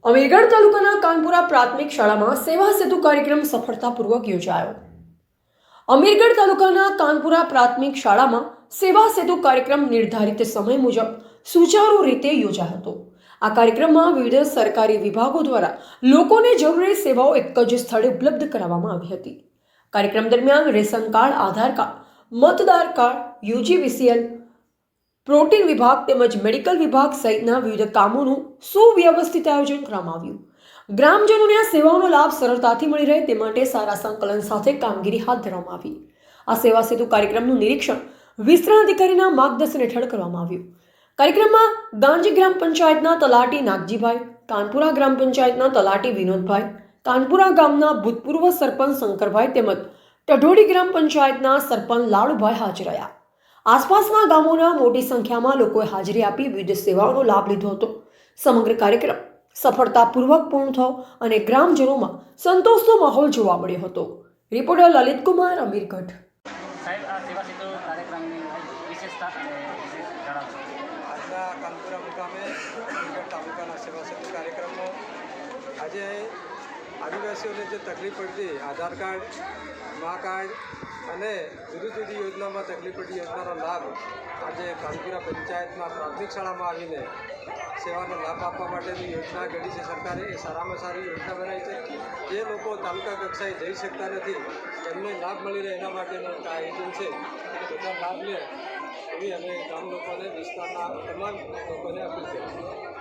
અમીરગઢ તાલુકાના કાનપુરા પ્રાથમિક શાળામાં સેવા સેતુ કાર્યક્રમ સફળતાપૂર્વક યોજાયો। અમીરગઢ તાલુકાના કાનપુરા પ્રાથમિક શાળામાં સેવા સેતુ કાર્યક્રમ નિર્ધારિત સમય મુજબ સુચારુ રીતે યોજાયો હતો। આ કાર્યક્રમમાં વિવિધ સરકારી વિભાગો દ્વારા લોકોને જરૂરી સેવાઓ એક જ સ્થળે ઉપલબ્ધ કરાવવામાં આવી હતી। કાર્યક્રમ દરમિયાન રેશન કાર્ડ, આધાર કાર્ડ, મતદાર કાર્ડ, યુજીવીસીએલ, પ્રોટીન વિભાગ તેમજ મેડિકલ વિભાગ સહિતના વિવિધ કામોનું સુવ્યવસ્થિત આયોજન કરવામાં આવ્યું। ગ્રામજનોને આ સેવાઓનો લાભ સરળતાથી મળી રહે તે માટે સારા સંકલન સાથે કામગીરી હાથ ધરવામાં આવી। આ સેવા સેતુ કાર્યક્રમનું નિરીક્ષણ વિસ્તરણ અધિકારીના માર્ગદર્શન હેઠળ કરવામાં આવ્યું। કાર્યક્રમમાં ગાંજી ગ્રામ પંચાયતના તલાટી નાગજીભાઈ, કાનપુરા ગ્રામ પંચાયતના તલાટી વિનોદભાઈ, કાનપુરા ગામના ભૂતપૂર્વ સરપંચ શંકરભાઈ તેમજ ટઢોડી ગ્રામ પંચાયતના સરપંચ લાલુભાઈ હાજર રહ્યા। આસપાસના ગામોના મોટી સંખ્યામાં લોકોએ હાજરી આપી વિવિધ સેવાઓનો લાભ લીધો હતો। સમગ્ર કાર્યક્રમ સફળતાપૂર્વક પૂર્ણ થયો અને ગ્રામજનોમાં સંતોષનો માહોલ જોવા મળ્યો હતો। રિપોર્ટર લલિત કુમાર, અમીરગઢ। સાહેબ, આ સેવા સેતુ કાર્યક્રમની વિશેષતા જણાવશો। આજના કાનપુરા મુકામે અમીરગઢ તાલુકાના સેવા સેતુ કાર્યક્રમમાં આજે આદિવાસીઓને જે તકલીફ પડતી આધાર કાર્ડ, મા કાર્ડ અને જુદી જુદી યોજનામાં તકલીફ પડતી યોજનાનો લાભ આજે કાનપુરા પંચાયતમાં પ્રાથમિક શાળામાં આવીને સેવાનો લાભ આપવા માટેની યોજના ઘડી છે સરકારે। એ સારામાં સારી યોજના બનાવી છે। જે લોકો તાલુકા કક્ષાએ જઈ શકતા નથી એમને લાભ મળી રહે એના માટેનો આ આયોજન છે। બધા લાભ લે એવી અમે ગામ લોકોને, વિસ્તારના તમામ લોકોને અપીલ કરીએ।